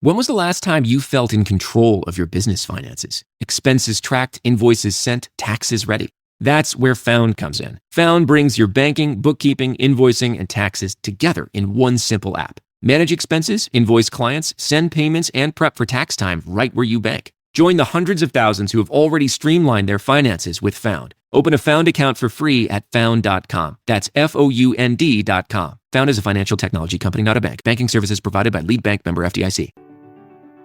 When was the last time you felt in control of your business finances? Expenses tracked, invoices sent, taxes ready. That's where Found comes in. Found brings your banking, bookkeeping, invoicing, and taxes together in one simple app. Manage expenses, invoice clients, send payments, and prep for tax time right where you bank. Join the hundreds of thousands who have already streamlined their finances with Found. Open a Found account for free at found.com. That's FOUND.com. Found is a financial technology company, not a bank. Banking services provided by Lead Bank, member FDIC.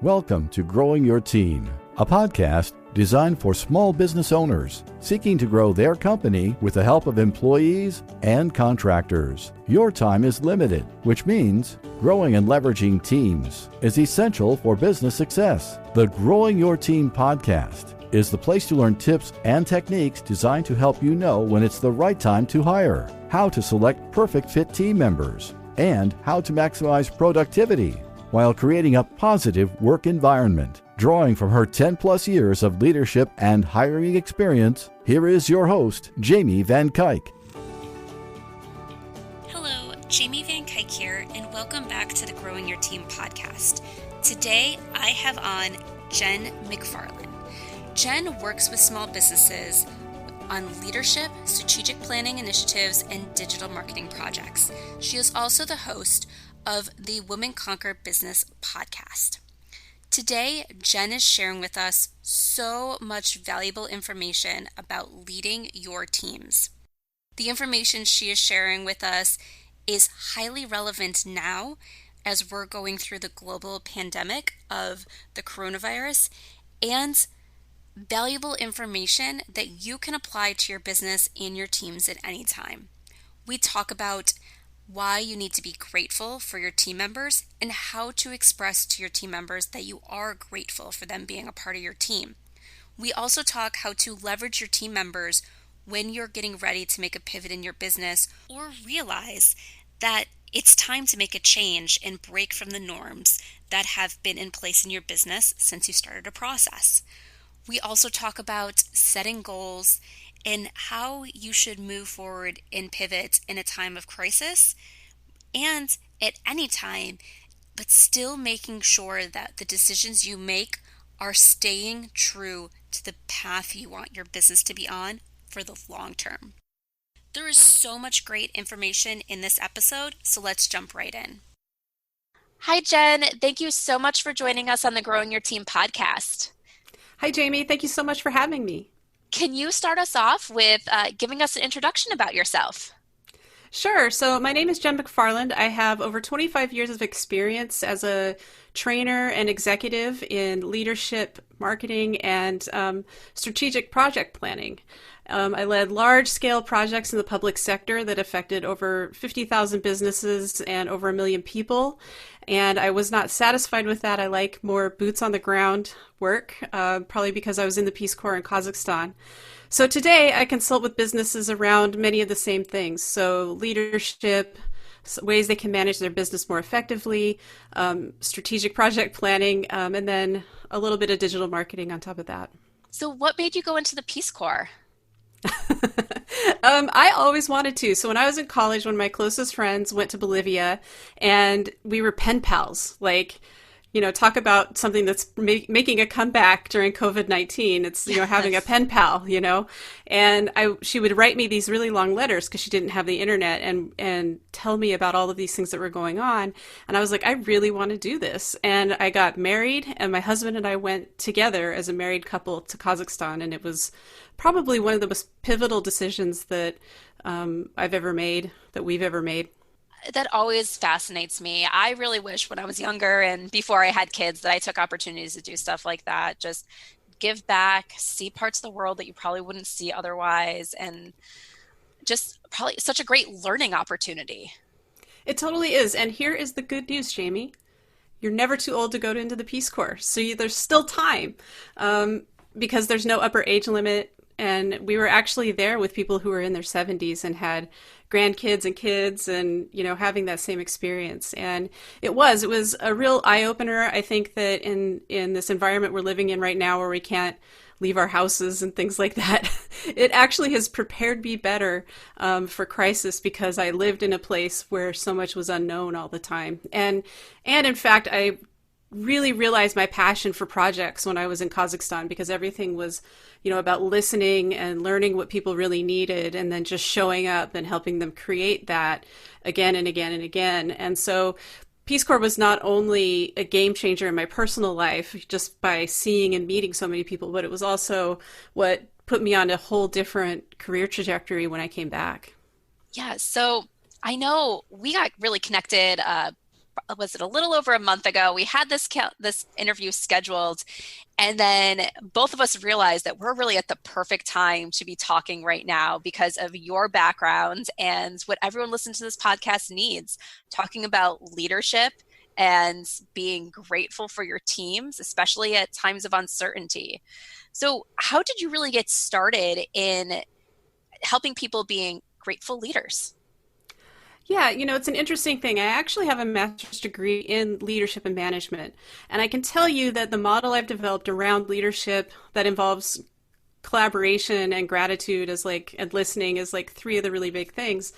Welcome to Growing Your Team, a podcast designed for small business owners seeking to grow their company with the help of employees and contractors. Your time is limited, which means growing and leveraging teams is essential for business success. The Growing Your Team podcast is the place to learn tips and techniques designed to help you know when it's the right time to hire, how to select perfect fit team members, and how to maximize productivity while creating a positive work environment. Drawing from her 10-plus years of leadership and hiring experience, here is your host, Jamie Van Kuyk. Hello, Jamie Van Kuyk here, and welcome back to the Growing Your Team podcast. Today, I have on Jen McFarland. Jen works with small businesses on leadership, strategic planning initiatives, and digital marketing projects. She is also the host of the Women Conquer Business podcast. Today, Jen is sharing with us so much valuable information about leading your teams. The information she is sharing with us is highly relevant now as we're going through the global pandemic of the coronavirus, and valuable information that you can apply to your business and your teams at any time. We talk about why you need to be grateful for your team members and how to express to your team members that you are grateful for them being a part of your team. We also talk how to leverage your team members when you're getting ready to make a pivot in your business or realize that it's time to make a change and break from the norms that have been in place in your business since you started a process. We also talk about setting goals and how you should move forward and pivot in a time of crisis and at any time, but still making sure that the decisions you make are staying true to the path you want your business to be on for the long term. There is so much great information in this episode, so let's jump right in. Hi, Jen. Thank you so much for joining us on the Growing Your Team podcast. Hi, Jamie. Thank you so much for having me. Can you start us off with giving us an introduction about yourself? Sure. So my name is Jen McFarland. I have over 25 years of experience as a trainer and executive in leadership, marketing, and strategic project planning. I led large-scale projects in the public sector that affected over 50,000 businesses and over 1 million people. And I was not satisfied with that. I like more boots-on-the-ground work, probably because I was in the Peace Corps in Kazakhstan. So today, I consult with businesses around many of the same things. So leadership, ways they can manage their business more effectively, strategic project planning, and then a little bit of digital marketing on top of that. So what made you go into the Peace Corps? I always wanted to. So when I was in college, one of my closest friends went to Bolivia and we were pen pals. Like, talk about something that's making a comeback during COVID-19. It's, having a pen pal, and she would write me these really long letters because she didn't have the internet and tell me about all of these things that were going on. And I was like, I really want to do this. And I got married and my husband and I went together as a married couple to Kazakhstan. And it was probably one of the most pivotal decisions that I've ever made, that we've ever made. That always fascinates me. I really wish when I was younger and before I had kids that I took opportunities to do stuff like that. Just give back, see parts of the world that you probably wouldn't see otherwise, and just probably such a great learning opportunity. It totally is. And here is the good news, Jamie. You're never too old to go into the Peace Corps. So there's still time because there's no upper age limit. And we were actually there with people who were in their 70s and had grandkids and kids and, having that same experience. And it was a real eye-opener. I think that in this environment we're living in right now where we can't leave our houses and things like that, it actually has prepared me better for crisis because I lived in a place where so much was unknown all the time. And in fact, I really realized my passion for projects when I was in Kazakhstan, because everything was, about listening and learning what people really needed and then just showing up and helping them create that again and again and again. And so Peace Corps was not only a game changer in my personal life just by seeing and meeting so many people, but it was also what put me on a whole different career trajectory when I came back. Yeah, so I know we got really connected. Was it a little over a month ago? We had this interview scheduled, and then both of us realized that we're really at the perfect time to be talking right now because of your background and what everyone listening to this podcast needs, talking about leadership and being grateful for your teams, especially at times of uncertainty. So how did you really get started in helping people being grateful leaders? Yeah, it's an interesting thing. I actually have a master's degree in leadership and management. And I can tell you that the model I've developed around leadership that involves collaboration and gratitude and listening is like three of the really big things.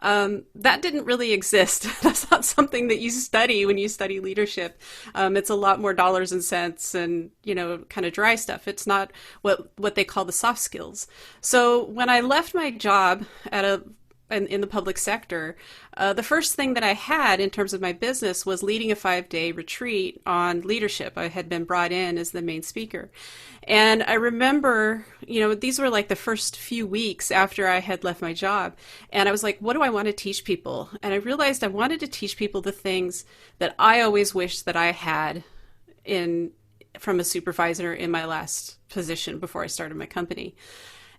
That didn't really exist. That's not something that you study when you study leadership. It's a lot more dollars and cents and, kind of dry stuff. It's not what they call the soft skills. So when I left my job in the public sector, the first thing that I had in terms of my business was leading a 5-day retreat on leadership. I had been brought in as the main speaker. And I remember, these were like the first few weeks after I had left my job. And I was like, what do I want to teach people? And I realized I wanted to teach people the things that I always wished that I had from a supervisor in my last position before I started my company.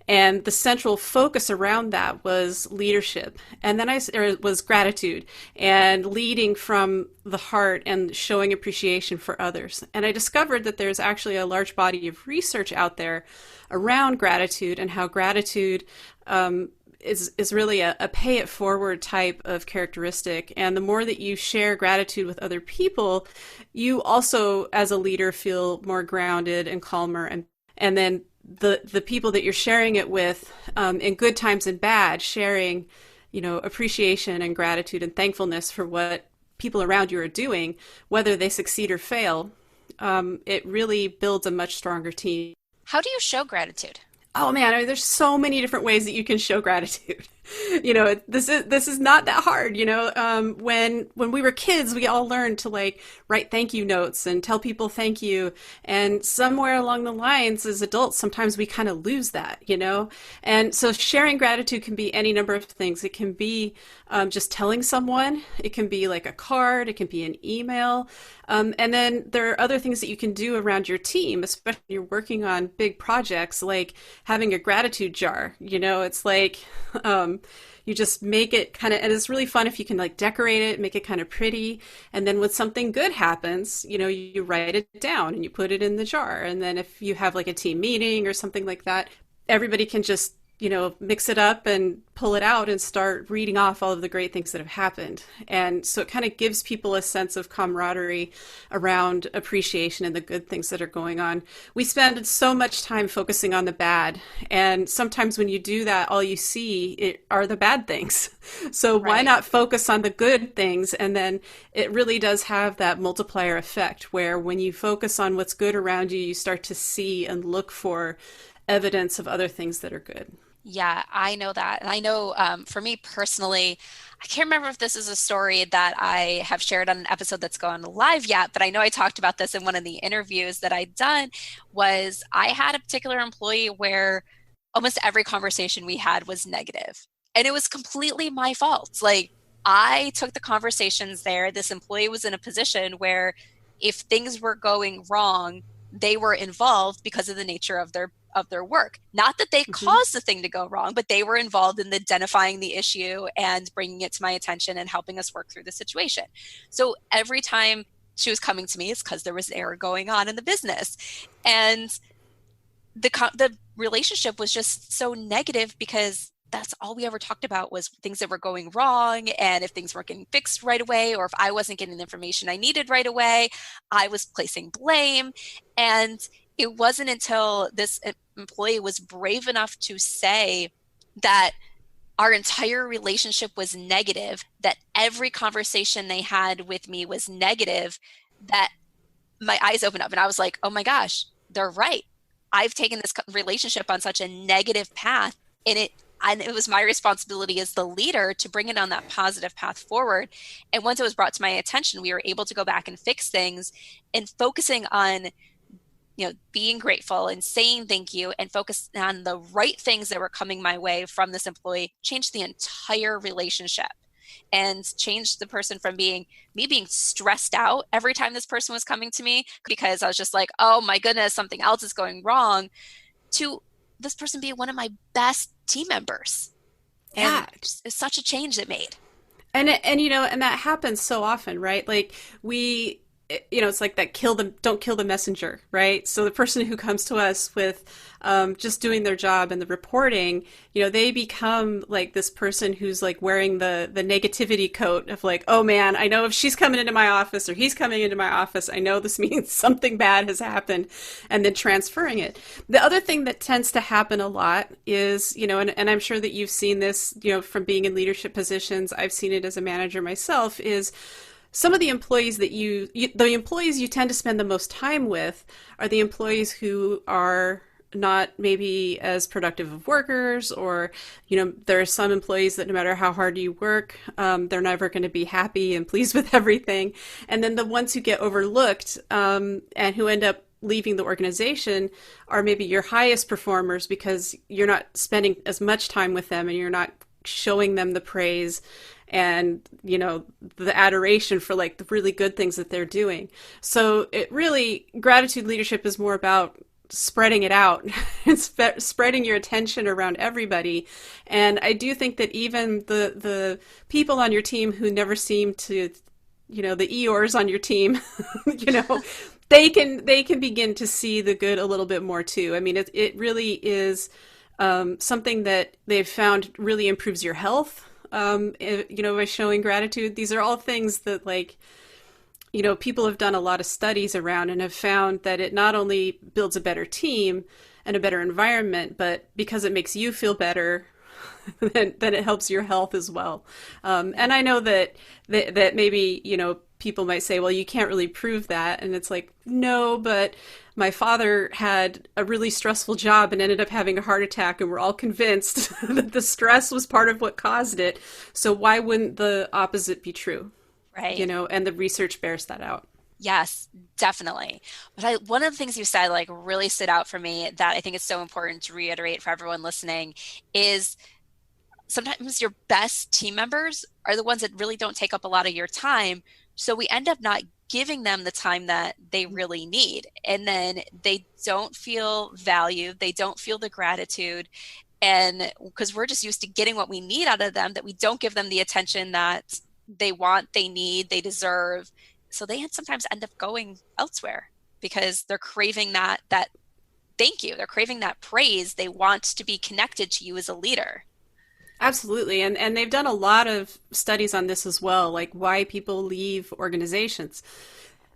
And the central focus around that was leadership. And then it was gratitude and leading from the heart and showing appreciation for others. And I discovered that there's actually a large body of research out there around gratitude and how gratitude is really a pay it forward type of characteristic. And the more that you share gratitude with other people, you also, as a leader, feel more grounded and calmer. And then the people that you're sharing it with, in good times and bad, sharing, appreciation and gratitude and thankfulness for what people around you are doing, whether they succeed or fail, it really builds a much stronger team. How do you show gratitude? Oh man, I mean, there's so many different ways that you can show gratitude. This is not that hard. When we were kids, we all learned to write thank you notes and tell people thank you. And somewhere along the lines, as adults, sometimes we kind of lose that. And so sharing gratitude can be any number of things. It can be just telling someone. It can be like a card. It can be an email. And then there are other things that you can do around your team, especially when you're working on big projects, like having a gratitude jar. It's like you just make it kind of, and it's really fun if you can decorate it, make it kind of pretty. And then when something good happens, you write it down and you put it in the jar. And then if you have a team meeting or something like that, everybody can just mix it up and pull it out and start reading off all of the great things that have happened. And so it kind of gives people a sense of camaraderie around appreciation and the good things that are going on. We spend so much time focusing on the bad. And sometimes when you do that, all you see are the bad things. So why not focus on the good things? And then it really does have that multiplier effect where when you focus on what's good around you, you start to see and look for evidence of other things that are good. Yeah, I know that. And I know for me personally, I can't remember if this is a story that I have shared on an episode that's gone live yet, but I know I talked about this in one of the interviews that I'd done. Was I had a particular employee where almost every conversation we had was negative. And it was completely my fault. I took the conversations there. This employee was in a position where if things were going wrong, they were involved because of the nature of their work. Not that they caused the thing to go wrong, but they were involved in identifying the issue and bringing it to my attention and helping us work through the situation. So every time she was coming to me, it's because there was an error going on in the business. And the relationship was just so negative because that's all we ever talked about was things that were going wrong. And if things weren't getting fixed right away, or if I wasn't getting the information I needed right away, I was placing blame. And it wasn't until this employee was brave enough to say that our entire relationship was negative, that every conversation they had with me was negative, that my eyes opened up and I was like, oh my gosh, they're right. I've taken this relationship on such a negative path, and it was my responsibility as the leader to bring it on that positive path forward. And once it was brought to my attention, we were able to go back and fix things, and focusing on, being grateful and saying thank you and focus on the right things that were coming my way from this employee changed the entire relationship, and changed the person from being stressed out every time this person was coming to me because I was just like, oh my goodness, something else is going wrong, to this person being one of my best team members. Yeah. And it's such a change it made. And that happens so often, right? Like it's like that don't kill the messenger, right? So the person who comes to us with just doing their job and the reporting, they become like this person who's like wearing the negativity coat of like, oh man, I know if she's coming into my office or he's coming into my office, I know this means something bad has happened, and then transferring it. The other thing that tends to happen a lot is, and I'm sure that you've seen this, from being in leadership positions, I've seen it as a manager myself, is some of the employees that the employees you tend to spend the most time with are the employees who are not maybe as productive of workers, or, there are some employees that no matter how hard you work, they're never going to be happy and pleased with everything. And then the ones who get overlooked and who end up leaving the organization are maybe your highest performers, because you're not spending as much time with them and you're not showing them the praise and, the adoration for like the really good things that they're doing. So gratitude leadership is more about spreading it out and spreading your attention around everybody. And I do think that even the people on your team who never seem to, the Eeyores on your team, they can begin to see the good a little bit more too. I mean, it really is something that they've found really improves your health. By showing gratitude. These are all things that people have done a lot of studies around and have found that it not only builds a better team and a better environment, but because it makes you feel better, then it helps your health as well. And I know that maybe, people might say, well, you can't really prove that. And it's like, no, but my father had a really stressful job and ended up having a heart attack, and we're all convinced that the stress was part of what caused it. So why wouldn't the opposite be true? Right. And the research bears that out. Yes, definitely. But one of the things you said really stood out for me that I think is so important to reiterate for everyone listening is sometimes your best team members are the ones that really don't take up a lot of your time. So we end up not giving them the time that they really need. And then they don't feel valued. They don't feel the gratitude. And because we're just used to getting what we need out of them, that we don't give them the attention that they want, they need, they deserve. So they sometimes end up going elsewhere because they're craving that thank you. They're craving that praise. They want to be connected to you as a leader. Absolutely. And they've done a lot of studies on this as well, like why people leave organizations.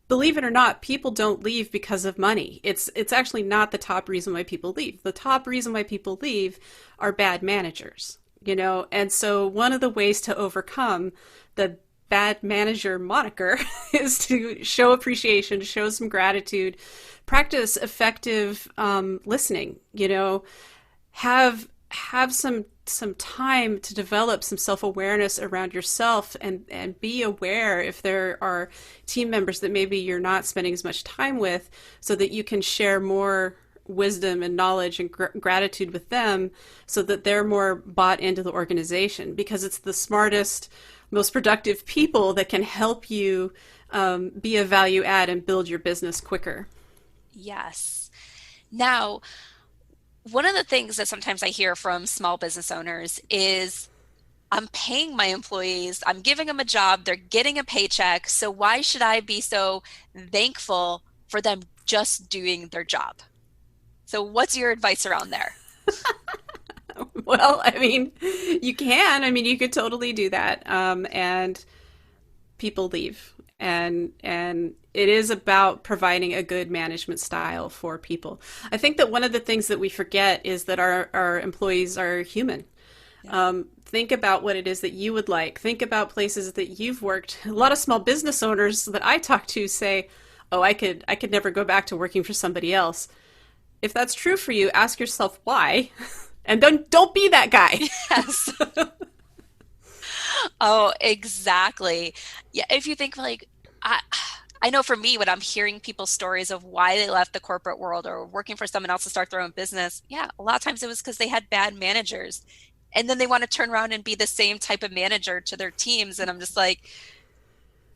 Believe it or not, people don't leave because of money. It's actually not the top reason why people leave. The top reason why people leave are bad managers, And so one of the ways to overcome the bad manager moniker is to show appreciation, to show some gratitude, practice effective listening, have some time to develop some self-awareness around yourself, and be aware if there are team members that maybe you're not spending as much time with, so that you can share more wisdom and knowledge and gratitude with them, so that they're more bought into the organization, because it's the smartest, most productive people that can help you be a value add and build your business quicker. Yes. Now, one of the things that sometimes I hear from small business owners is, I'm paying my employees, I'm giving them a job, they're getting a paycheck, so why should I be so thankful for them just doing their job? So what's your advice around there? Well, you can. You could totally do that. And people leave. And it is about providing a good management style for people. I think that one of the things that we forget is that our employees are human. Yeah. Think about what it is that you would like. Think about places that you've worked. A lot of small business owners that I talk to say, oh, I could never go back to working for somebody else. If that's true for you, ask yourself why, and then don't be that guy. Yes. Oh, exactly. Yeah, if you think like, I know for me, when I'm hearing people's stories of why they left the corporate world or working for someone else to start their own business, yeah, a lot of times it was because they had bad managers. And then they want to turn around and be the same type of manager to their teams. And I'm just like,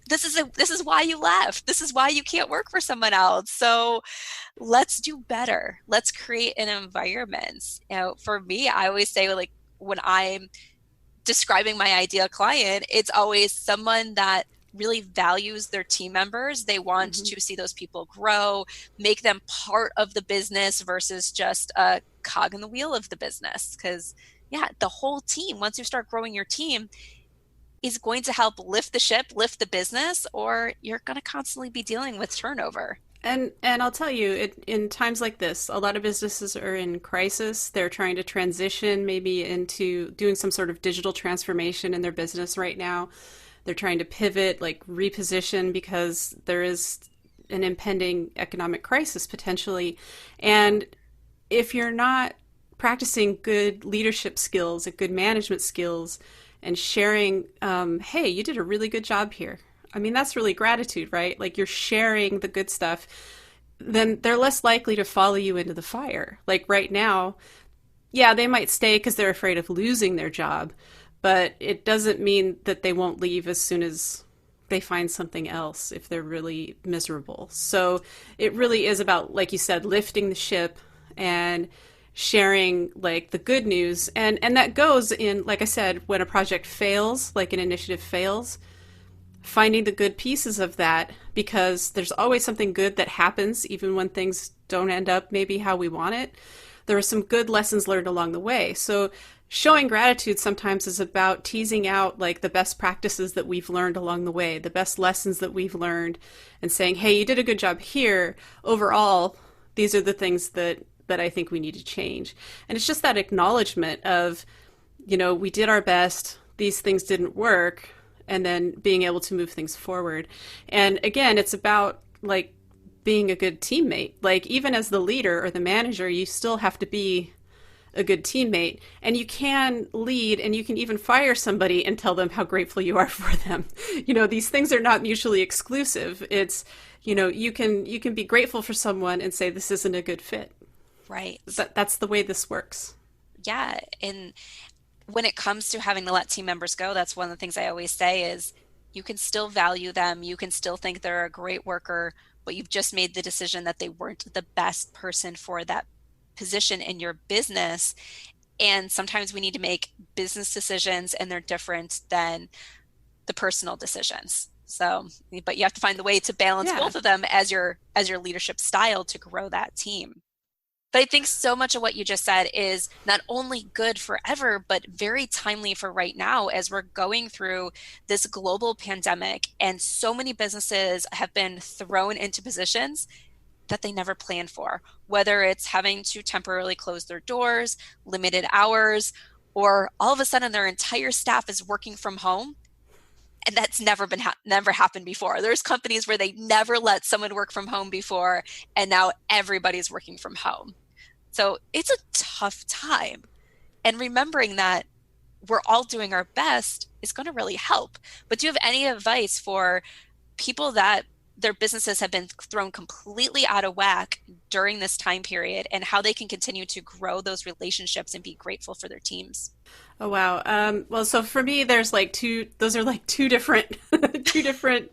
this is why you left. This is why you can't work for someone else. So let's do better. Let's create an environment. For me, I always say, like, when I'm describing my ideal client, it's always someone that really values their team members. They want to see those people grow, make them part of the business versus just a cog in the wheel of the business. Because yeah, the whole team, once you start growing your team, is going to help lift the ship, lift the business, or you're going to constantly be dealing with turnover. And I'll tell you, in times like this, a lot of businesses are in crisis. They're trying to transition maybe into doing some sort of digital transformation in their business right now. They're trying to pivot, like reposition, because there is an impending economic crisis potentially. And if you're not practicing good leadership skills and good management skills and sharing, hey, you did a really good job here. I mean, that's really gratitude, right? Like, you're sharing the good stuff, then they're less likely to follow you into the fire. Like right now, yeah, they might stay because they're afraid of losing their job, but it doesn't mean that they won't leave as soon as they find something else if they're really miserable. So it really is about, like you said, lifting the ship and sharing like the good news. And that goes in, like I said, when a project fails, like an initiative fails, finding the good pieces of that, because there's always something good that happens, even when things don't end up maybe how we want it. There are some good lessons learned along the way. So showing gratitude sometimes is about teasing out like the best practices that we've learned along the way, the best lessons that we've learned, and saying, hey, you did a good job here. Overall, these are the things that I think we need to change. And it's just that acknowledgement of, we did our best, these things didn't work, and then being able to move things forward. And again, it's about like being a good teammate. Like, even as the leader or the manager, you still have to be a good teammate, and you can lead, and you can even fire somebody and tell them how grateful you are for them. These things are not mutually exclusive. It's, you can be grateful for someone and say, this isn't a good fit. Right. That's the way this works. Yeah. And when it comes to having to let team members go, that's one of the things I always say is you can still value them. You can still think they're a great worker, but you've just made the decision that they weren't the best person for that position in your business. And sometimes we need to make business decisions, and they're different than the personal decisions. So, but you have to find the way to balance both of them as your leadership style to grow that team. But I think so much of what you just said is not only good forever, but very timely for right now as we're going through this global pandemic, and so many businesses have been thrown into positions that they never planned for, whether it's having to temporarily close their doors, limited hours, or all of a sudden their entire staff is working from home. And that's never happened before. There's companies where they never let someone work from home before, and now everybody's working from home. So it's a tough time. And remembering that we're all doing our best is going to really help. But do you have any advice for people that their businesses have been thrown completely out of whack during this time period, and how they can continue to grow those relationships and be grateful for their teams? Oh, wow. Well, so for me, there's like those are like two different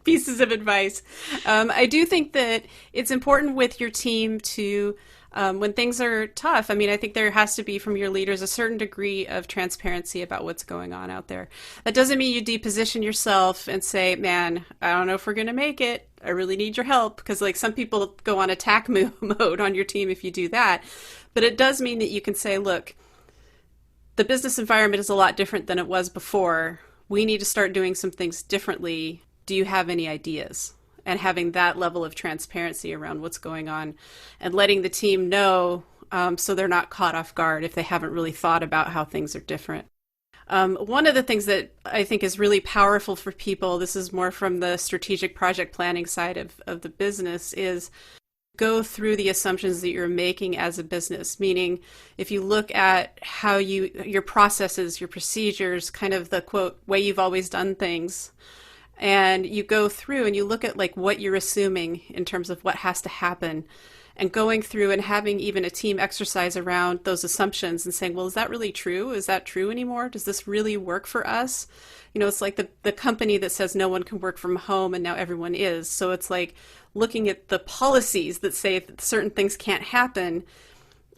pieces of advice. I do think that it's important with your team to, when things are tough, I think there has to be from your leaders a certain degree of transparency about what's going on out there. That doesn't mean you deposition yourself and say, man, I don't know if we're going to make it. I really need your help. Because like some people go on attack mode on your team if you do that. But it does mean that you can say, look, the business environment is a lot different than it was before. We need to start doing some things differently. Do you have any ideas? And having that level of transparency around what's going on and letting the team know, so they're not caught off guard if they haven't really thought about how things are different. One of the things that I think is really powerful for people, this is more from the strategic project planning side of the business, is go through the assumptions that you're making as a business. Meaning, if you look at how your processes, your procedures, kind of the quote, way you've always done things, and you go through and you look at like what you're assuming in terms of what has to happen, and going through and having even a team exercise around those assumptions and saying, well, is that really true? Is that true anymore? Does this really work for us? You know, it's like the company that says no one can work from home and now everyone is. So it's like looking at the policies that say that certain things can't happen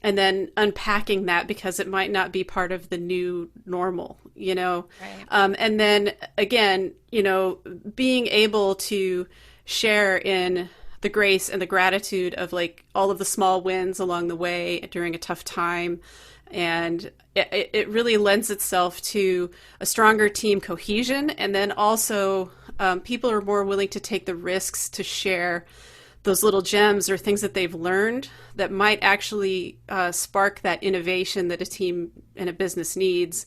and then unpacking that because it might not be part of the new normal, you know? Right. And then again, you know, being able to share in the grace and the gratitude of like all of the small wins along the way during a tough time. And it really lends itself to a stronger team cohesion. And then also people are more willing to take the risks to share those little gems or things that they've learned that might actually spark that innovation that a team and a business needs,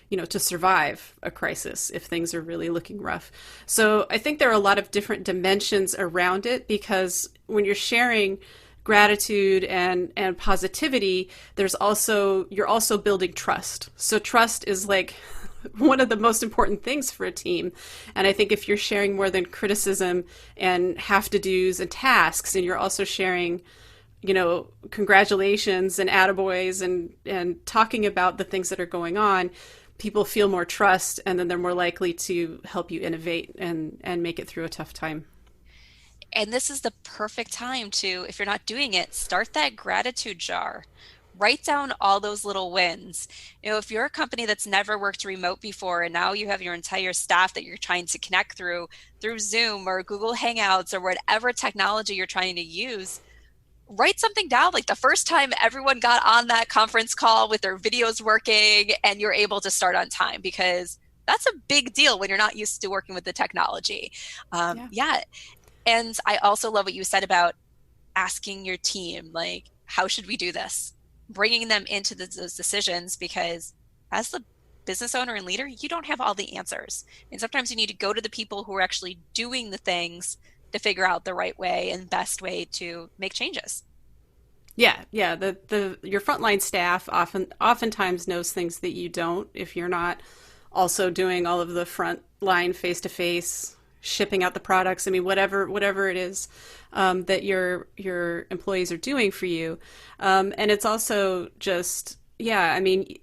you know, to survive a crisis if things are really looking rough. So I think there are a lot of different dimensions around it, because when you're sharing gratitude and positivity, you're also building trust. So trust is like one of the most important things for a team. And I think if you're sharing more than criticism and have to do's and tasks, and you're also sharing, you know, congratulations and attaboys and talking about the things that are going on, people feel more trust, and then they're more likely to help you innovate and make it through a tough time. And this is the perfect time to, if you're not doing it, start that gratitude jar. Write down all those little wins. You know, if you're a company that's never worked remote before and now you have your entire staff that you're trying to connect through Zoom or Google Hangouts or whatever technology you're trying to use, write something down, like the first time everyone got on that conference call with their videos working and you're able to start on time, because that's a big deal when you're not used to working with the technology. Yeah. And I also love what you said about asking your team, like, how should we do this? Bringing them into those decisions, because as the business owner and leader, you don't have all the answers. And sometimes you need to go to the people who are actually doing the things to figure out the right way and best way to make changes. Yeah. Your frontline staff oftentimes knows things that you don't, if you're not also doing all of the frontline face-to-face shipping out the products. I mean, whatever it is that your employees are doing for you. And it's also just, I mean,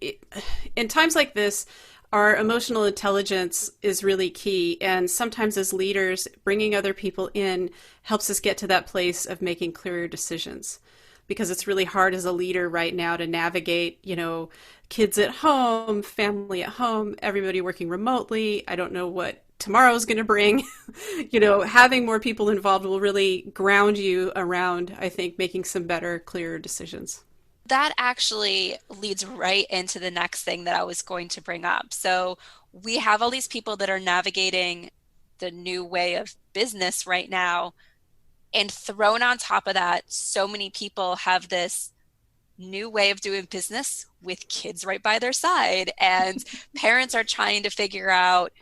in times like this, our emotional intelligence is really key. And sometimes as leaders, bringing other people in helps us get to that place of making clearer decisions. Because it's really hard as a leader right now to navigate, you know, kids at home, family at home, everybody working remotely. I don't know what tomorrow's going to bring. You know, having more people involved will really ground you around, I think, making some better, clearer decisions. That actually leads right into the next thing that I was going to bring up. So we have all these people that are navigating the new way of business right now. And thrown on top of that, so many people have this new way of doing business with kids right by their side. And parents are trying to figure out,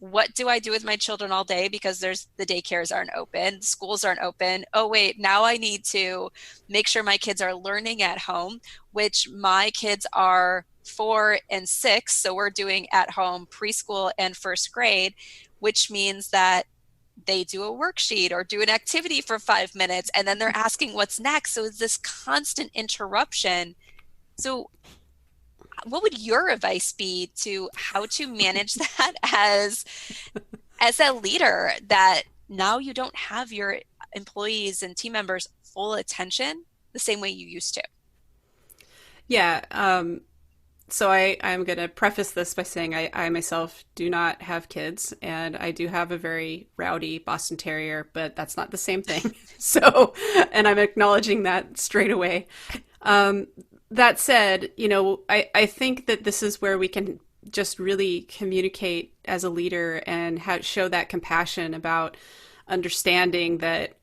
what do I do with my children all day? Because the daycares aren't open, schools aren't open. Oh, wait, now I need to make sure my kids are learning at home, which my kids are 4 and 6. So we're doing at home preschool and first grade, which means that they do a worksheet or do an activity for 5 minutes, and then they're asking what's next. So it's this constant interruption. So what would your advice be to how to manage that as a leader, that now you don't have your employees and team members full attention the same way you used to? Yeah. So I'm going to preface this by saying I myself do not have kids, and I do have a very rowdy Boston Terrier, but that's not the same thing. So, and I'm acknowledging that straight away. That said, you know, I think that this is where we can just really communicate as a leader and show that compassion about understanding that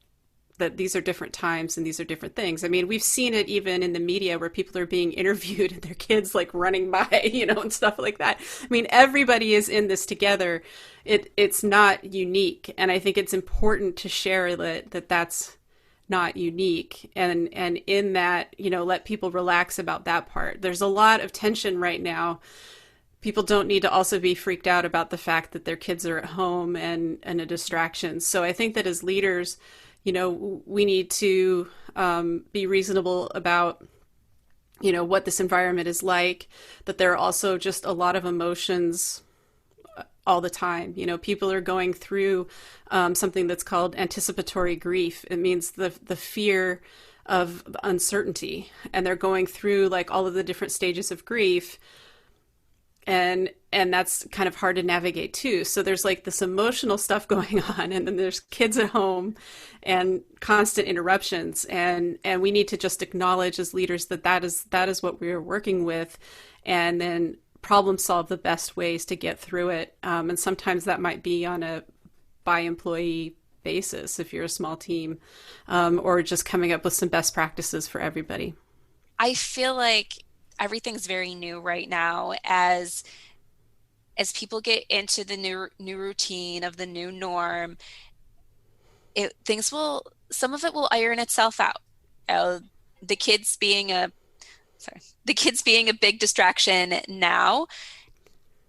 that these are different times and these are different things. I mean, we've seen it even in the media where people are being interviewed and their kids like running by, and stuff like that. I mean, everybody is in this together. It's not unique. And I think it's important to share that that's not unique. And in that, let people relax about that part. There's a lot of tension right now. People don't need to also be freaked out about the fact that their kids are at home and a distraction. So I think that as leaders, we need to be reasonable about, what this environment is like, that there are also just a lot of emotions all the time. People are going through something that's called anticipatory grief. It means the fear of uncertainty, and they're going through like all of the different stages of grief. And that's kind of hard to navigate too. So there's like this emotional stuff going on, and then there's kids at home and constant interruptions. And we need to just acknowledge as leaders that is what we are working with, and then problem solve the best ways to get through it. And sometimes that might be on a by employee basis if you're a small team, or just coming up with some best practices for everybody. I feel like everything's very new right now as people get into the new routine of the new norm. Some of it will iron itself out. The kids being a big distraction now.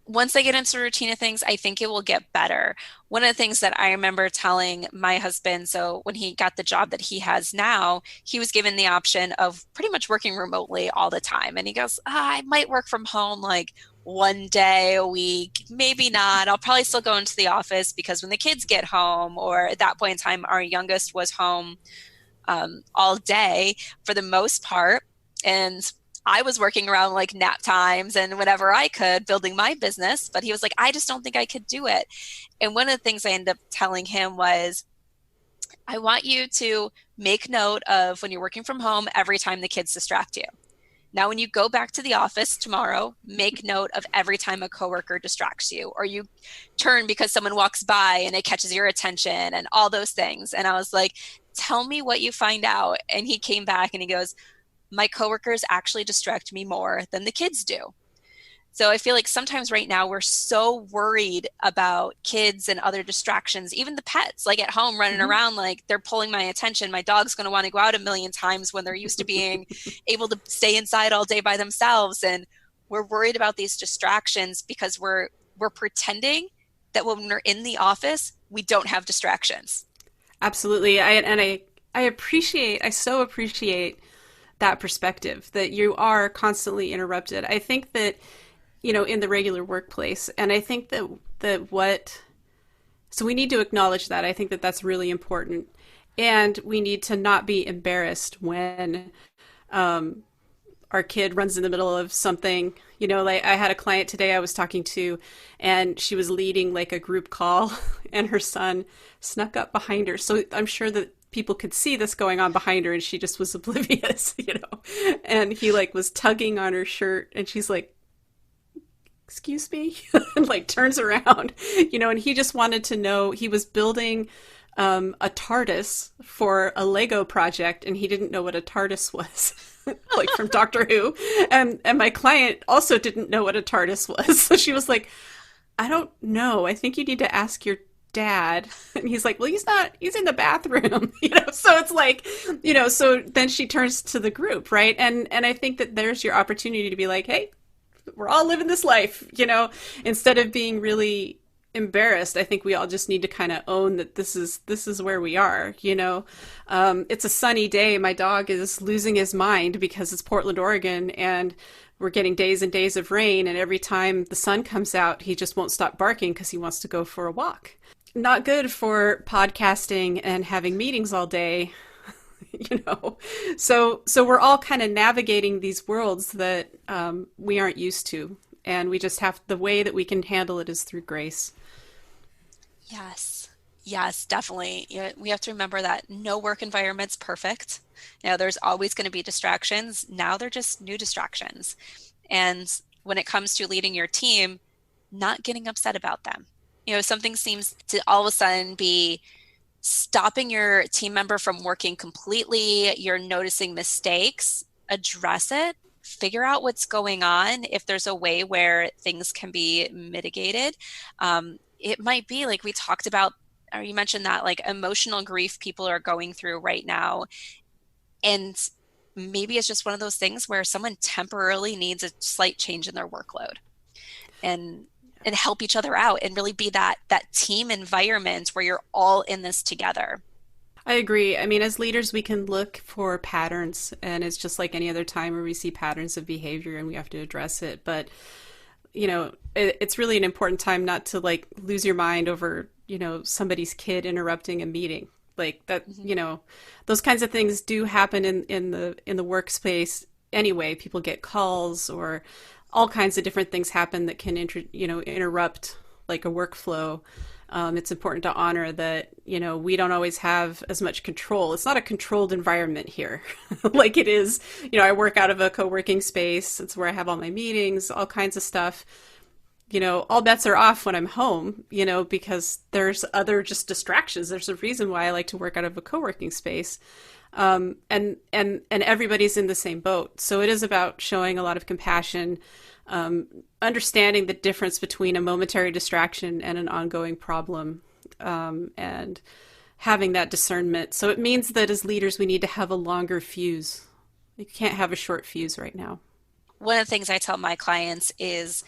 Once they get into the routine of things, I think it will get better. One of the things that I remember telling my husband, so when he got the job that he has now, he was given the option of pretty much working remotely all the time. And he goes, I might work from home like one day a week, maybe not. I'll probably still go into the office because when the kids get home, or at that point in time, our youngest was home all day for the most part. And I was working around like nap times and whenever I could building my business, but he was like, I just don't think I could do it. And one of the things I ended up telling him was, I want you to make note of when you're working from home, every time the kids distract you. Now, when you go back to the office tomorrow, make note of every time a coworker distracts you, or you turn because someone walks by and it catches your attention and all those things. And I was like, tell me what you find out. And he came back and he goes, my coworkers actually distract me more than the kids do. So I feel like sometimes right now we're so worried about kids and other distractions, even the pets, like at home running around, like they're pulling my attention. My dog's going to want to go out a million times when they're used to being able to stay inside all day by themselves. And we're worried about these distractions because we're pretending that when we're in the office, we don't have distractions. Absolutely. I so appreciate that perspective, that you are constantly interrupted. I think that, in the regular workplace, and I think so we need to acknowledge that. I think that that's really important. And we need to not be embarrassed when our kid runs in the middle of something. Like I had a client today I was talking to, and she was leading like a group call, and her son snuck up behind her. So I'm sure that people could see this going on behind her, and she just was oblivious, and he like was tugging on her shirt, and she's like, excuse me, and like turns around, and he just wanted to know. He was building a TARDIS for a Lego project, and he didn't know what a TARDIS was. Like from Doctor Who. And my client also didn't know what a TARDIS was. So she was like, I don't know. I think you need to ask your dad. And he's like, well, he's in the bathroom, so it's like, so then she turns to the group, right? And I think that there's your opportunity to be like, hey, we're all living this life, instead of being really embarrassed. I think we all just need to kind of own that this is where we are. It's a sunny day. My dog is losing his mind because it's Portland, Oregon, and we're getting days and days of rain, and every time the sun comes out, he just won't stop barking because he wants to go for a walk. Not good for podcasting and having meetings all day. So we're all kind of navigating these worlds that we aren't used to, and we just have, the way that we can handle it is through grace. Yes, definitely. We have to remember that no work environment's perfect. There's always going to be distractions. Now they're just new distractions. And when it comes to leading your team, not getting upset about them. Something seems to all of a sudden be stopping your team member from working completely, you're noticing mistakes, address it, figure out what's going on. If there's a way where things can be mitigated, it might be like we talked about, or you mentioned that like emotional grief people are going through right now. And maybe it's just one of those things where someone temporarily needs a slight change in their workload and help each other out and really be that team environment where you're all in this together. I agree. I mean, as leaders, we can look for patterns, and it's just like any other time where we see patterns of behavior and we have to address it. But, it's really an important time not to like lose your mind over, somebody's kid interrupting a meeting. Like that, those kinds of things do happen in the workspace anyway. People get calls, or all kinds of different things happen that can interrupt like a workflow. It's important to honor that, we don't always have as much control. It's not a controlled environment here like it is. I work out of a co-working space. It's where I have all my meetings, all kinds of stuff. All bets are off when I'm home, because there's other just distractions. There's a reason why I like to work out of a co-working space. And everybody's in the same boat. So it is about showing a lot of compassion, understanding the difference between a momentary distraction and an ongoing problem, and having that discernment. So it means that as leaders, we need to have a longer fuse. You can't have a short fuse right now. One of the things I tell my clients is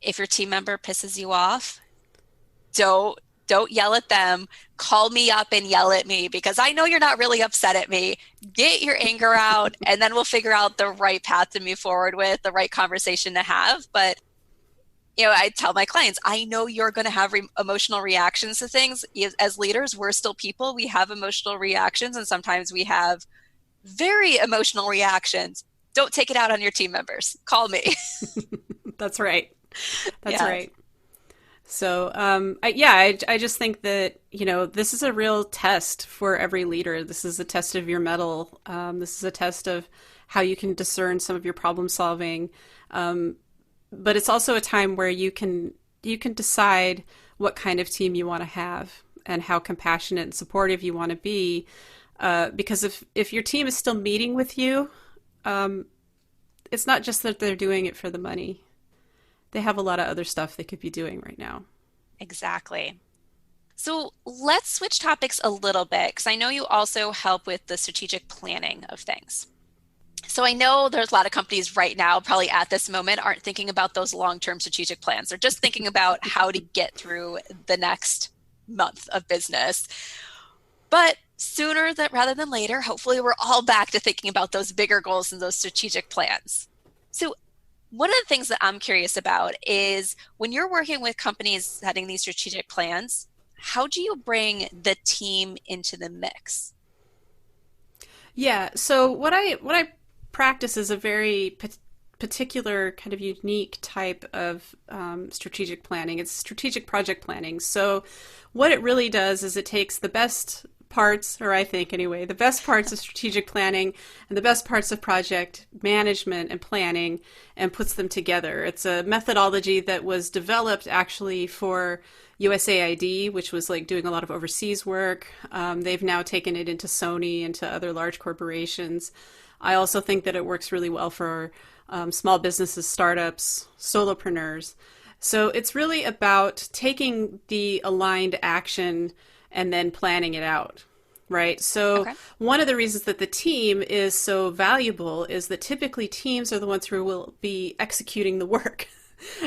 if your team member pisses you off, don't yell at them. Call me up and yell at me, because I know you're not really upset at me. Get your anger out, and then we'll figure out the right path to move forward with, the right conversation to have. But, I tell my clients, I know you're going to have emotional reactions to things. As leaders, we're still people. We have emotional reactions, and sometimes we have very emotional reactions. Don't take it out on your team members. Call me. That's right. That's right. So, I just think that, this is a real test for every leader. This is a test of your mettle. This is a test of how you can discern some of your problem solving. But it's also a time where you can decide what kind of team you want to have and how compassionate and supportive you want to be. Because if your team is still meeting with you, it's not just that they're doing it for the money. They have a lot of other stuff they could be doing right now. Exactly. So let's switch topics a little bit, because I know you also help with the strategic planning of things. So I know there's a lot of companies right now, probably at this moment, aren't thinking about those long-term strategic plans. They're just thinking about how to get through the next month of business. But sooner rather than later, hopefully we're all back to thinking about those bigger goals and those strategic plans. So one of the things that I'm curious about is when you're working with companies setting these strategic plans, how do you bring the team into the mix? Yeah, so what I practice is a very particular kind of unique type of strategic planning. It's strategic project planning. So what it really does is it takes the best parts, or I think anyway, the best parts of strategic planning and the best parts of project management and planning and puts them together. It's a methodology that was developed actually for USAID, which was like doing a lot of overseas work. They've now taken it into Sony and to other large corporations. I also think that it works really well for small businesses, startups, solopreneurs. So it's really about taking the aligned action and then planning it out, right? So One of the reasons that the team is so valuable is that typically teams are the ones who will be executing the work.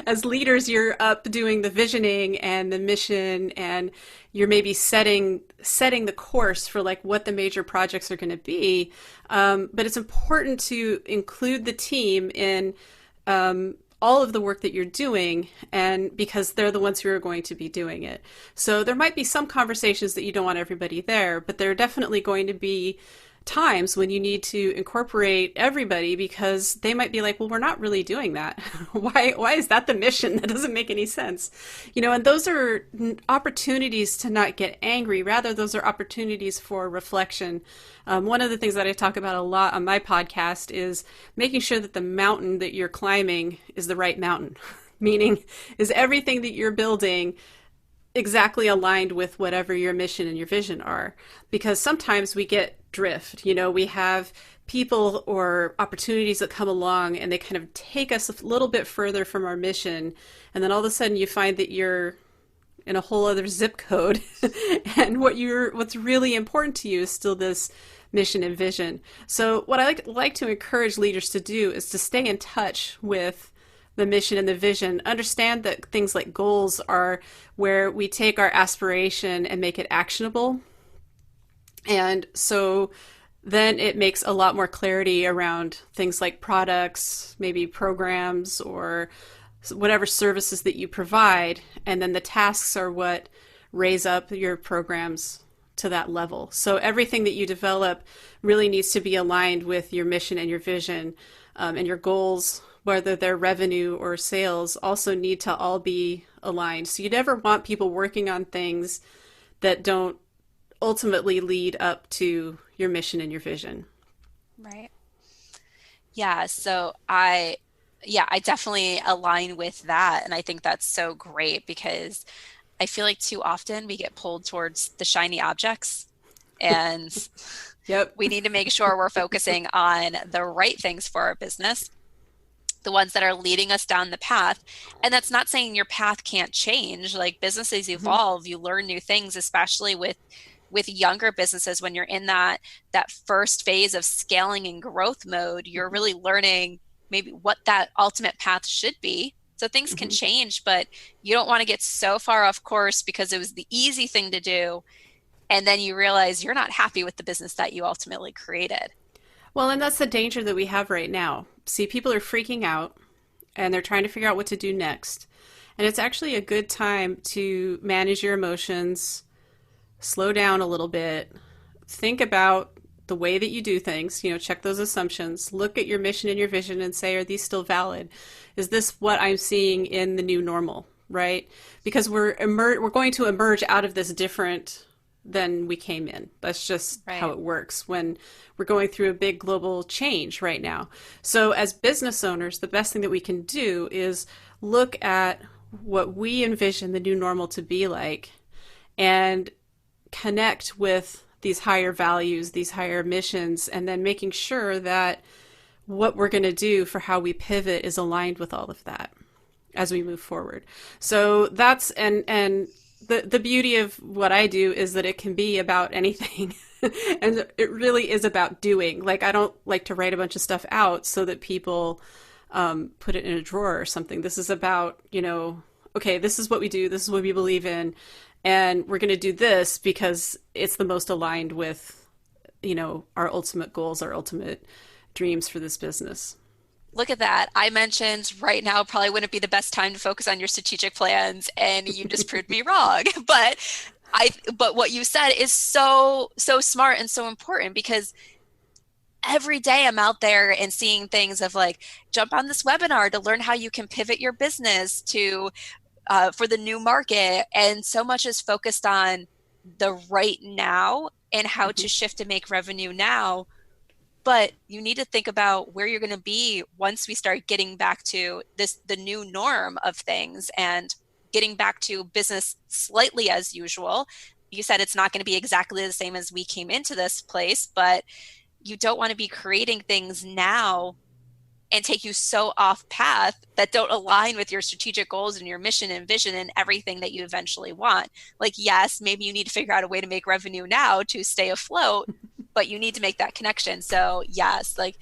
As leaders, you're up doing the visioning and the mission, and you're maybe setting the course for like what the major projects are going to be. But it's important to include the team in all of the work that you're doing, and because they're the ones who are going to be doing it. So there might be some conversations that you don't want everybody there, but there are definitely going to be times when you need to incorporate everybody, because they might be like, well, we're not really doing that. Why is that the mission? That doesn't make any sense. And those are opportunities to not get angry. Rather, those are opportunities for reflection. One of the things that I talk about a lot on my podcast is making sure that the mountain that you're climbing is the right mountain. Meaning, is everything that you're building exactly aligned with whatever your mission and your vision are. Because sometimes we get drift, we have people or opportunities that come along and they kind of take us a little bit further from our mission. And then all of a sudden you find that you're in a whole other zip code and what's really important to you is still this mission and vision. So what I like to encourage leaders to do is to stay in touch with the mission and the vision. Understand that things like goals are where we take our aspiration and make it actionable. And so then it makes a lot more clarity around things like products, maybe programs, or whatever services that you provide. And then the tasks are what raise up your programs to that level. So everything that you develop really needs to be aligned with your mission and your vision, and your goals, whether they're revenue or sales, also need to all be aligned. So you never want people working on things that don't ultimately lead up to your mission and your vision. Right. Yeah. So I definitely align with that. And I think that's so great because I feel like too often we get pulled towards the shiny objects and Yep. we need to make sure we're focusing on the right things for our business, the ones that are leading us down the path. And that's not saying your path can't change. Like businesses evolve, you learn new things, especially with younger businesses. When you're in that first phase of scaling and growth mode, you're really learning maybe what that ultimate path should be. So things can change, but you don't want to get so far off course because it was the easy thing to do. And then you realize you're not happy with the business that you ultimately created. Well, and that's the danger that we have right now. See, people are freaking out and they're trying to figure out what to do next. And it's actually a good time to manage your emotions, slow down a little bit, think about the way that you do things, check those assumptions, look at your mission and your vision and say, are these still valid? Is this what I'm seeing in the new normal, right? Because we're going to emerge out of this different than we came in. That's just how it works when we're going through a big global change right now. So as business owners, the best thing that we can do is look at what we envision the new normal to be like and connect with these higher values, these higher missions, and then making sure that what we're going to do for how we pivot is aligned with all of that as we move forward. So that's, and the beauty of what I do is that it can be about anything. And it really is about doing. Like, I don't like to write a bunch of stuff out so that people put it in a drawer or something. This is about, okay, this is what we do. This is what we believe in. And we're going to do this because it's the most aligned with, our ultimate goals, our ultimate dreams for this business. Look at that. I mentioned right now probably wouldn't be the best time to focus on your strategic plans, and you just proved me wrong. But what you said is so smart and so important, because every day I'm out there and seeing things of like, jump on this webinar to learn how you can pivot your business to for the new market. And so much is focused on the right now and how to shift to make revenue now. But you need to think about where you're going to be once we start getting back to the new norm of things and getting back to business slightly as usual. You said it's not going to be exactly the same as we came into this place, but you don't want to be creating things now and take you so off path that don't align with your strategic goals and your mission and vision and everything that you eventually want. Like, yes, maybe you need to figure out a way to make revenue now to stay afloat, but you need to make that connection. So yes, like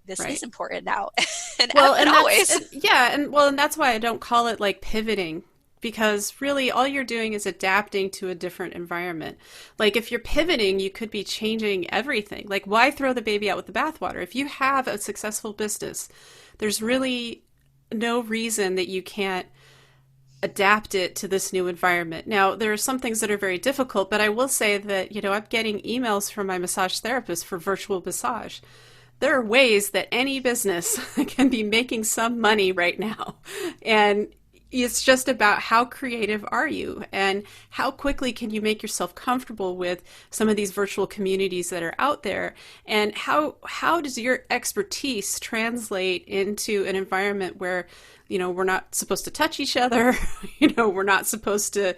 this is important now. and always. And that's why I don't call it like pivoting, because really all you're doing is adapting to a different environment. Like if you're pivoting, you could be changing everything. Like, why throw the baby out with the bathwater? If you have a successful business, there's really no reason that you can't adapt it to this new environment. Now, there are some things that are very difficult, but I will say that, I'm getting emails from my massage therapist for virtual massage. There are ways that any business can be making some money right now. And It's just about how creative are you and how quickly can you make yourself comfortable with some of these virtual communities that are out there, and how does your expertise translate into an environment where we're not supposed to touch each other, we're not supposed to,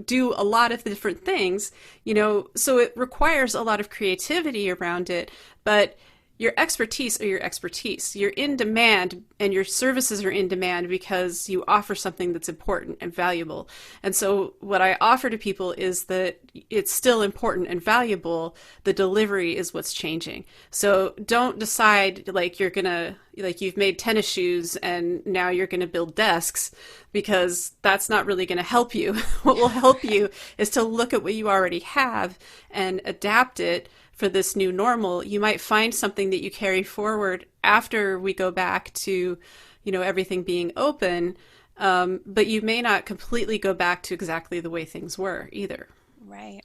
do a lot of different things, so it requires a lot of creativity around it, but your expertise are your expertise. You're in demand and your services are in demand because you offer something that's important and valuable. And so what I offer to people is that it's still important and valuable. The delivery is what's changing. So don't decide you've made tennis shoes and now you're going to build desks, because that's not really going to help you. What will help you is to look at what you already have and adapt it for this new normal. You might find something that you carry forward after we go back to, everything being open, but you may not completely go back to exactly the way things were either. Right.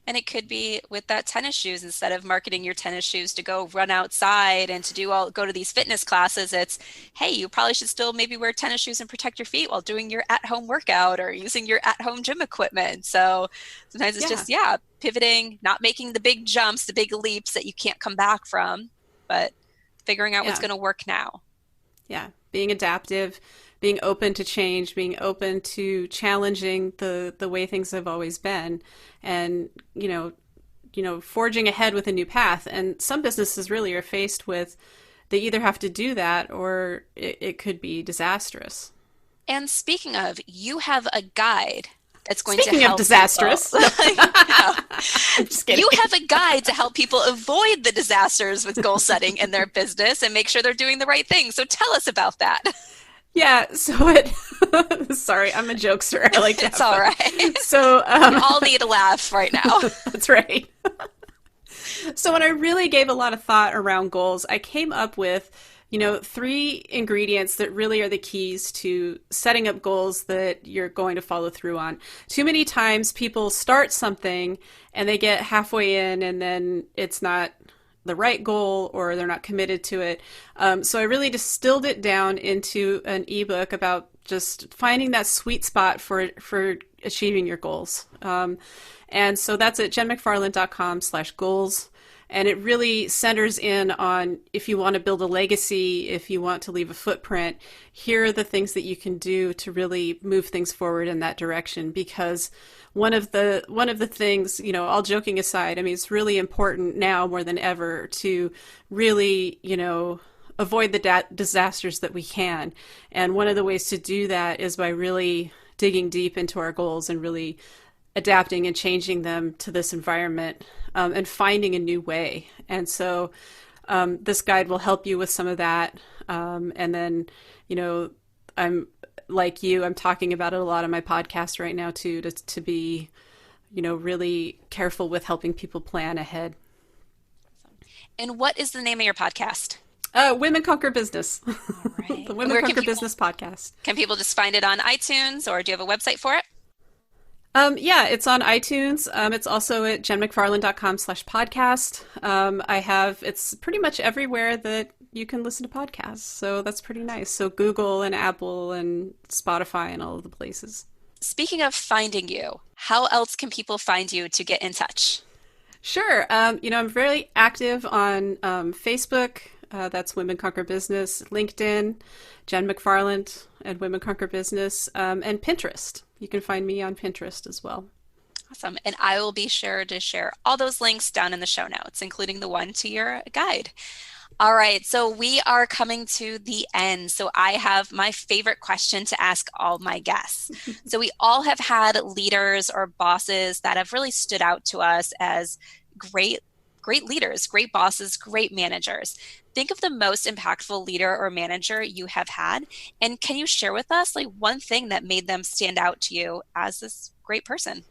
And it could be with that tennis shoes, instead of marketing your tennis shoes to go run outside and to go to these fitness classes, it's, hey, you probably should still maybe wear tennis shoes and protect your feet while doing your at-home workout or using your at-home gym equipment. So sometimes it's just pivoting, not making the big jumps, the big leaps that you can't come back from, but figuring out what's going to work now. Yeah. Being adaptive, being open to change, being open to challenging the way things have always been, and forging ahead with a new path. And some businesses really are faced with, they either have to do that or it could be disastrous. And speaking of, you have a guide that's going to help. Speaking of disastrous. I'm just kidding. You have a guide to help people avoid the disasters with goal setting in their business and make sure they're doing the right thing. So tell us about that. Yeah, so sorry, I'm a jokester. I like that. It's all right. So we all need a laugh right now. That's right. So when I really gave a lot of thought around goals, I came up with, 3 ingredients that really are the keys to setting up goals that you're going to follow through on. Too many times people start something and they get halfway in and then it's not the right goal or they're not committed to it. So I really distilled it down into an ebook about just finding that sweet spot for achieving your goals. And so that's at jenmcfarland.com/goals. And it really centers in on, if you want to build a legacy, if you want to leave a footprint, here are the things that you can do to really move things forward in that direction. Because one of the things, all joking aside, I mean, it's really important now more than ever to really, avoid the disasters that we can. And one of the ways to do that is by really digging deep into our goals and really adapting and changing them to this environment, and finding a new way. And so this guide will help you with some of that. And then, I'm like you, I'm talking about it a lot on my podcast right now too, to be, really careful with helping people plan ahead. And what is the name of your podcast? Women Conquer Business. All right. The Women Conquer Business podcast. Can people just find it on iTunes, or do you have a website for it? Yeah, it's on iTunes. It's also at jenmcfarland.com/podcast. It's pretty much everywhere that you can listen to podcasts. So that's pretty nice. So Google and Apple and Spotify and all of the places. Speaking of finding you, how else can people find you to get in touch? Sure. I'm very active on Facebook. That's Women Conquer Business, LinkedIn, Jen McFarland and Women Conquer Business, and Pinterest. You can find me on Pinterest as well. Awesome. And I will be sure to share all those links down in the show notes, including the one to your guide. All right. So we are coming to the end. So I have my favorite question to ask all my guests. So we all have had leaders or bosses that have really stood out to us as great leaders, great bosses, great managers. Think of the most impactful leader or manager you have had. And can you share with us one thing that made them stand out to you as this great person?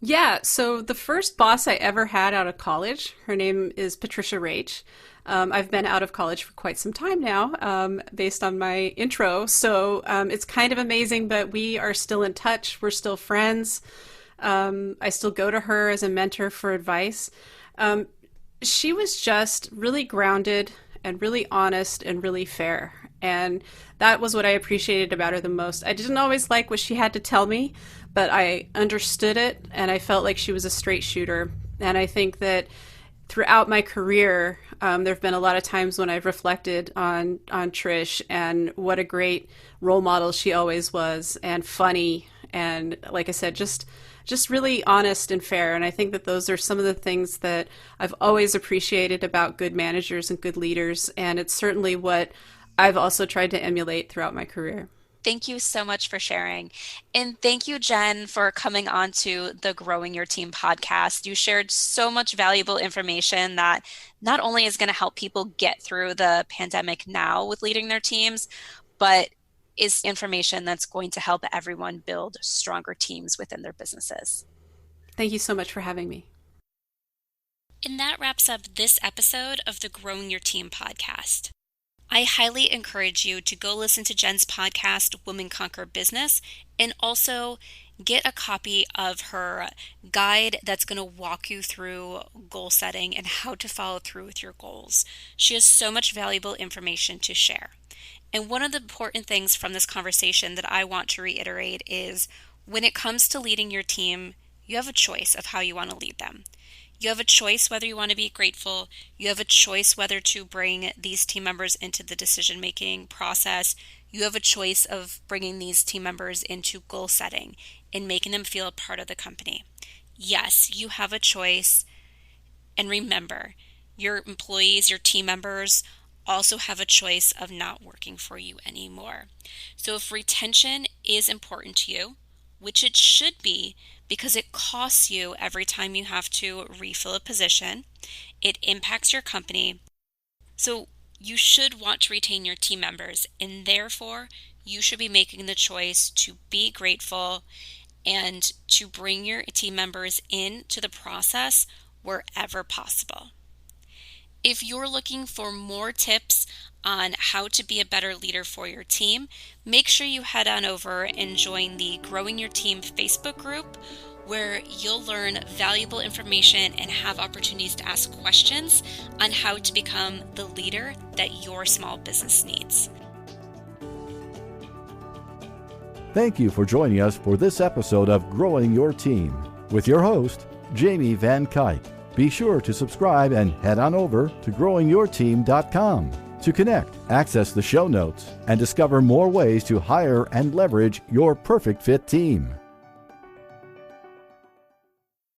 Yeah. So the first boss I ever had out of college, her name is Patricia Rach. I've been out of college for quite some time now, based on my intro. So it's kind of amazing, but we are still in touch. We're still friends. I still go to her as a mentor for advice. She was just really grounded and really honest and really fair. And that was what I appreciated about her the most. I didn't always like what she had to tell me, but I understood it, and I felt like she was a straight shooter. And I think that throughout my career, there have been a lot of times when I've reflected on Trish and what a great role model she always was, and funny, and like I said, just really honest and fair. And I think that those are some of the things that I've always appreciated about good managers and good leaders. And it's certainly what I've also tried to emulate throughout my career. Thank you so much for sharing. And thank you, Jen, for coming on to the Growing Your Team podcast. You shared so much valuable information that not only is going to help people get through the pandemic now with leading their teams, but is information that's going to help everyone build stronger teams within their businesses. Thank you so much for having me. And that wraps up this episode of the Growing Your Team podcast. I highly encourage you to go listen to Jen's podcast, Women Conquer Business, and also get a copy of her guide that's going to walk you through goal setting and how to follow through with your goals. She has so much valuable information to share. And one of the important things from this conversation that I want to reiterate is when it comes to leading your team, you have a choice of how you want to lead them. You have a choice whether you want to be grateful. You have a choice whether to bring these team members into the decision-making process. You have a choice of bringing these team members into goal setting and making them feel a part of the company. Yes, you have a choice. And remember, your employees, your team members also have a choice of not working for you anymore. So if retention is important to you, which it should be, because it costs you every time you have to refill a position. It impacts your company. So you should want to retain your team members, and therefore you should be making the choice to be grateful and to bring your team members into the process wherever possible. If you're looking for more tips on how to be a better leader for your team, make sure you head on over and join the Growing Your Team Facebook group, where you'll learn valuable information and have opportunities to ask questions on how to become the leader that your small business needs. Thank you for joining us for this episode of Growing Your Team with your host, Jamie Van Kuyk. Be sure to subscribe and head on over to growingyourteam.com to connect, access the show notes, and discover more ways to hire and leverage your perfect fit team.